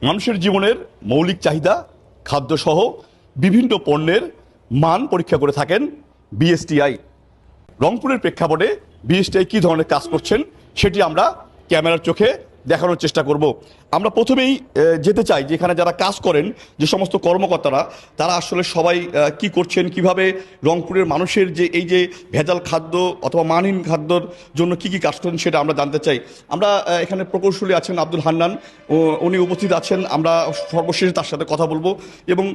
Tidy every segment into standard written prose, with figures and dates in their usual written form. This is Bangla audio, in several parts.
মানুষের জীবনের মৌলিক চাহিদা খাদ্যসহ বিভিন্ন পণ্যের মান পরীক্ষা করে থাকেন বিএসটিআই। রংপুরের প্রেক্ষাপটে বিএসটিআই কী ধরনের কাজ করছেন সেটি আমরা ক্যামেরার চোখে দেখানোর চেষ্টা করব। আমরা প্রথমেই যেতে চাই যে এখানে যারা কাজ করেন, যে সমস্ত কর্মকর্তারা, তারা আসলে সবাই কি করছেন, কিভাবে রংপুরের মানুষের যে এই যে ভেজাল খাদ্য অথবা মানহীন খাদ্যর জন্য কি কাজ করেন সেটা আমরা জানতে চাই। আমরা এখানে প্রকৌশলী আছেন আব্দুল হান্নান, উনি উপস্থিত আছেন, আমরা সর্বশেষ তার সাথে কথা বলবো। এবং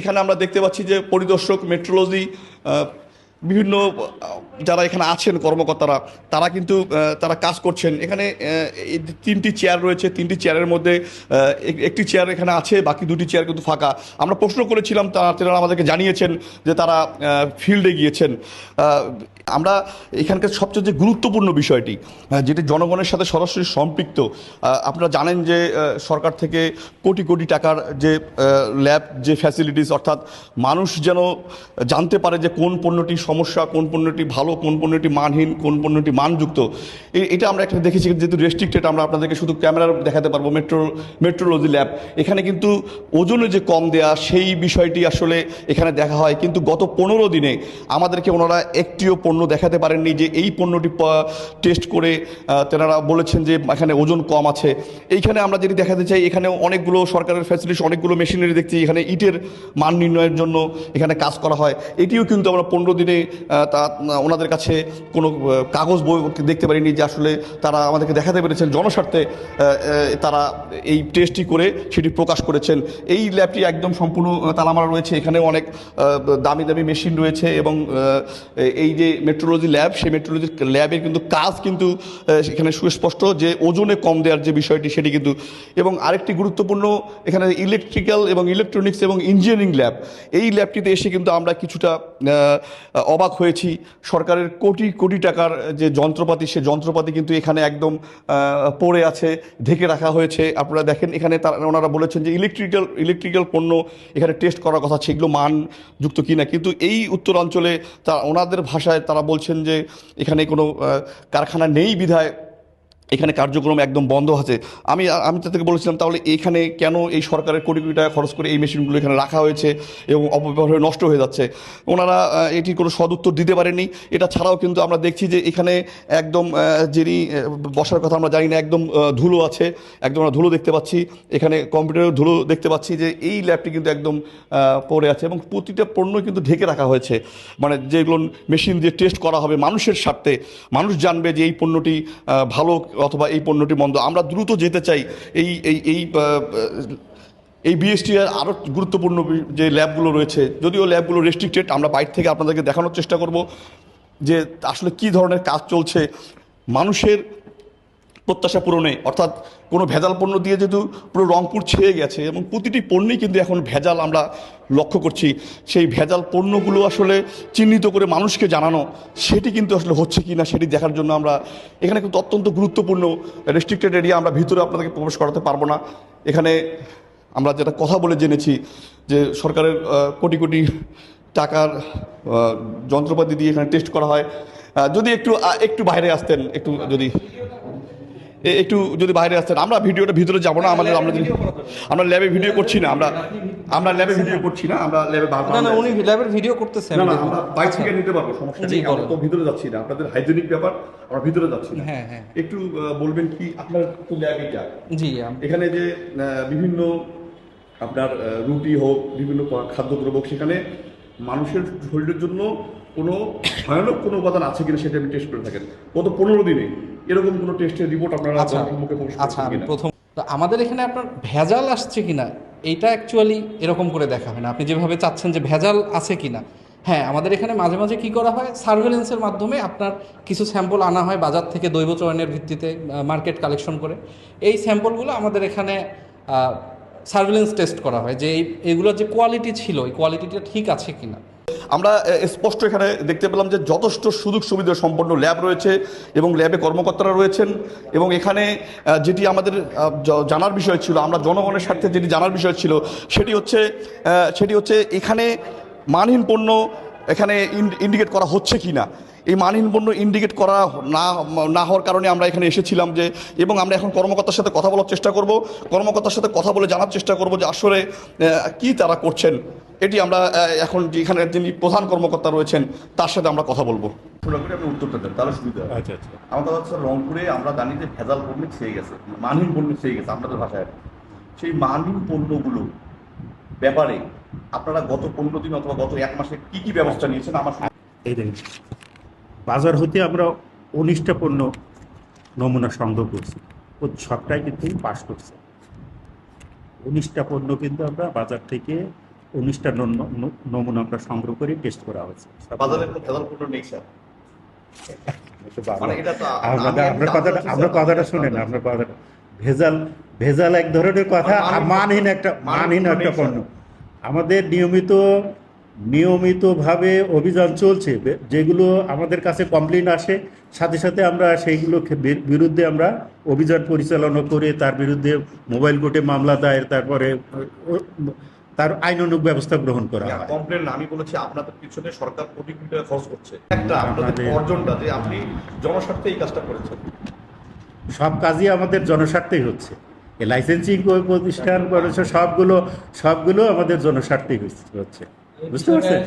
এখানে আমরা দেখতে পাচ্ছি যে পরিদর্শক, মেট্রোলজি, বিভিন্ন যারা এখানে আছেন কর্মকর্তারা, তারা কিন্তু তারা কাজ করছেন। এখানে তিনটি চেয়ার রয়েছে, তিনটি চেয়ারের মধ্যে একটি চেয়ার এখানে আছে, বাকি দুটি চেয়ার কিন্তু ফাঁকা। আমরা প্রশ্ন করেছিলাম, তারা আমাদেরকে জানিয়েছেন যে তারা ফিল্ডে গিয়েছেন। আমরা এখানকার সবচেয়ে যে গুরুত্বপূর্ণ বিষয়টি, যেটি জনগণের সাথে সরাসরি সম্পৃক্ত, আপনারা জানেন যে সরকার থেকে কোটি কোটি টাকার যে ল্যাব, যে ফ্যাসিলিটিস, অর্থাৎ মানুষ যেন জানতে পারে যে কোন পণ্যটি সমস্যা, কোন পণ্যটি ভালো, কোন পণ্যটি মানহীন, কোন পণ্যটি মানযুক্ত। এটা আমরা একটা দেখেছি, যেহেতু রেস্ট্রিক্টেড, আমরা আপনাদেরকে শুধু ক্যামেরার দেখাতে পারবো। মেট্রোলজি ল্যাব, এখানে কিন্তু ওজনে যে কম দেয়া সেই বিষয়টি আসলে এখানে দেখা হয়, কিন্তু গত 15 দিনে আমাদেরকে ওনারা একটিও পণ্য দেখাতে পারেননি যে এই পণ্যটি টেস্ট করে তেনারা বলেছেন যে এখানে ওজন কম আছে। এইখানে আমরা যেটি দেখাতে চাই, এখানে অনেকগুলো সরকারের ফ্যাসিলিটিস, অনেকগুলো মেশিনারি দেখছি। এখানে ইটের মান নির্ণয়ের জন্য এখানে কাজ করা হয়। এটিও কিন্তু আমরা 15 দিনে তা ওনাদের কাছে কোনো কাগজ বই দেখতে পারিনি যে আসলে তারা আমাদেরকে দেখাতে পেরেছেন জনস্বার্থে তারা এই টেস্টটি করে সেটি প্রকাশ করেছেন। এই ল্যাবটি একদম সম্পূর্ণ তালামারা রয়েছে, এখানে অনেক দামি দামি মেশিন রয়েছে। এবং এই যে মেট্রোলজি ল্যাব, সেই মেট্রোলজি ল্যাবের কিন্তু কাজ কিন্তু এখানে সুস্পষ্ট যে ওজনে কম দেওয়ার যে বিষয়টি সেটি কিন্তু। এবং আরেকটি গুরুত্বপূর্ণ, এখানে ইলেকট্রিক্যাল এবং ইলেকট্রনিক্স এবং ইঞ্জিনিয়ারিং ল্যাব, এই ল্যাবটিতে এসে কিন্তু আমরা কিছুটা অবাক হয়েছি। সরকারের কোটি কোটি টাকার যে যন্ত্রপাতি, সে যন্ত্রপাতি কিন্তু এখানে একদম পড়ে আছে, ঢেকে রাখা হয়েছে। আপনারা দেখেন এখানে ওনারা বলেছেন যে ইলেকট্রিক্যাল পণ্য এখানে টেস্ট করার কথা, সেগুলো মানযুক্ত কিনা। কিন্তু এই উত্তরাঞ্চলে ওনাদের ভাষায় তারা বলছেন যে এখানে কোনো কারখানা নেই বিধায় এখানে কার্যক্রম একদম বন্ধ আছে। আমি তাদেরকে বলেছিলাম, তাহলে এখানে কেন এই সরকারের কোটি কোটি টাকা খরচ করে এই মেশিনগুলো এখানে রাখা হয়েছে এবং অপব্যবহার হয়ে নষ্ট হয়ে যাচ্ছে। ওনারা এটির কোনো সদুত্তর দিতে পারেননি। এটা ছাড়াও কিন্তু আমরা দেখছি যে এখানে একদম যিনি বসার কথা আমরা জানি না, একদম ধুলো আছে, একদম আমরা ধুলো দেখতে পাচ্ছি। এখানে কম্পিউটারের ধুলো দেখতে পাচ্ছি যে এই ল্যাবটি কিন্তু একদম পড়ে আছে এবং প্রতিটা পণ্য কিন্তু ঢেকে রাখা হয়েছে। মানে যেগুলো মেশিন দিয়ে টেস্ট করা হবে মানুষের স্বার্থে, মানুষ জানবে যে এই পণ্যটি ভালো অথবা এই পণ্যটি মন্দ। আমরা দ্রুত যেতে চাই এই বিএসটিআর আরও গুরুত্বপূর্ণ যে ল্যাবগুলো রয়েছে, যদিও ল্যাবগুলো রেস্ট্রিক্টেড, আমরা বাইরে থেকে আপনাদেরকে দেখানোর চেষ্টা করব যে আসলে কী ধরনের কাজ চলছে মানুষের প্রত্যাশা পূরণে। অর্থাৎ কোনো ভেজাল পণ্য দিয়ে যেহেতু পুরো রংপুর ছেয়ে গেছে এবং প্রতিটি পণ্যেই কিন্তু এখন ভেজাল আমরা লক্ষ্য করছি, সেই ভেজাল পণ্যগুলো আসলে চিহ্নিত করে মানুষকে জানানো, সেটি কিন্তু আসলে হচ্ছে কি না সেটি দেখার জন্য আমরা এখানে কিন্তু অত্যন্ত গুরুত্বপূর্ণ রেস্ট্রিক্টেড এরিয়া, আমরা ভিতরে আপনাদেরকে প্রবেশ করাতে পারবো না। এখানে আমরা যেটা কথা বলে জেনেছি যে সরকারের কোটি কোটি টাকার যন্ত্রপাতি দিয়ে এখানে টেস্ট করা হয়। যদি একটু বাইরে আসতেন, একটু বাইরে আসতেন, আমরা ভিডিওটা ভিতরে যাবো না। আমরা ল্যাবে ভিডিও করছি না, আমরা ল্যাবে ভিডিও করছি না, আমরা ল্যাবে না উনি ল্যাবের ভিডিও করতেছেন না, আমরা বাইরে থেকে নিতে পারবো, সমস্যা নেই। আমরা তো ভিতরে যাচ্ছি না, আপনাদের হাইজেনিক ব্যাপার, আমরা ভিতরে যাচ্ছি না। হ্যাঁ, একটু বলবেন কি আপনার তো ল্যাব এটা? জি, এখানে যে বিভিন্ন আপনার রুটি হোক, বিভিন্ন খাদ্যদ্রব্য, সেখানে মানুষের শরীরের জন্য কোনো ভয়ানক কোনো উপাদান আছে কিনা সেটা আপনি টেস্ট করে থাকেন গত 15 দিনে, এরকম কোনো টেস্টের রিপোর্ট আপনারা মুখে আচ্ছা আমি প্রথম তো আমাদের এখানে আপনার ভেজাল আসছে কিনা এইটা অ্যাকচুয়ালি এরকম করে দেখা হয় না, আপনি যেভাবে চাচ্ছেন যে ভেজাল আছে কিনা। হ্যাঁ, আমাদের এখানে মাঝে মাঝে কী করা হয়, সার্ভেলেন্সের মাধ্যমে আপনার কিছু স্যাম্পল আনা হয় বাজার থেকে দৈব চয়নের ভিত্তিতে, মার্কেট কালেকশন করে এই স্যাম্পলগুলো আমাদের এখানে সার্ভেলেন্স টেস্ট করা হয় যে এইগুলোর যে কোয়ালিটি ছিল, এই কোয়ালিটিটা ঠিক আছে কিনা। আমরা স্পষ্ট এখানে দেখতে পেলাম যে যথেষ্ট সুযোগ সুবিধা সম্পন্ন ল্যাব রয়েছে এবং ল্যাবে কর্মকর্তারা রয়েছেন। এবং এখানে যেটি আমাদের জানার বিষয় ছিল, আমরা জনগণের স্বার্থে যেটি জানার বিষয় ছিল সেটি হচ্ছে এখানে মানহীন পণ্য এখানে ইন্ডিকেট করা হচ্ছে কি না। এই মানহীন পণ্য ইন্ডিকেট করা না না হওয়ার কারণে আমরা এখানে এসেছিলাম যে, এবং আমরা এখন কর্মকর্তার সাথে কথা বলার চেষ্টা করব, কর্মকর্তার সাথে কথা বলে জানার চেষ্টা করব যে আসলে কি তারা করছেন। এটি আমরা এখন যেখানে যিনি প্রধান কর্মকর্তা রয়েছেন তার সাথে আমরা কথা বলবো। আপনি উত্তরটা দেন তাহলে সুবিধা। আচ্ছা আচ্ছা। আমার কথা হচ্ছে রংপুরে আমরা জানি যে ভেজাল পণ্য ছেয়ে গেছে, মানহীন পণ্য ছেয়ে গেছে আপনাদের ভাষায়। সেই মানহীন পণ্যগুলো ব্যাপারে আপনারা গত 15 দিন অথবা গত 1 মাসে কি কি ব্যবস্থা নিয়েছেন আমার এই দেখুন, বাজার হতে আমরা 19টা পণ্য নমুনা সংগ্রহ করছি, ও সবটাই কিন্তু পাস করছে। 19টা পণ্য কিন্তু আমরা বাজার থেকে 19টা নমুনা আমরা সংগ্রহ করে টেস্ট করা হয়েছে। বাজারে কোনো ভেজাল পণ্য নেই স্যার। মানে এটা তো আপনার কথাটা শুনেন, আপনার কথাটা ভেজাল এক ধরনের কথা, আর মানহীন একটা পণ্য। আমাদের নিয়মিতভাবে অভিযান চলছে, যেগুলো আমাদের কাছে কমপ্লেন আসে সাথে সাথে আমরা সেইগুলো বিরুদ্ধে আমরা অভিযান পরিচালনা করে তার বিরুদ্ধে মোবাইল কোর্টে মামলা দায়ের, তারপরে তার আইনানুগ ব্যবস্থা গ্রহণ করা হয়। কমপ্লেন আমি বলেছি আপনাদের পিছনে সরকার কোটি কোটি টাকা খরচ করছে, একটা আপনাদের অর্জনটা যে আপনি জনস্বার্থে এই কাজটা করেছেন। সব কাজই আমাদের জনস্বার্থেই হচ্ছে, এই লাইসেন্সিং প্রতিষ্ঠান সবগুলো আমাদের জনস্বার্থেই হচ্ছে, বুঝতে পারছেন।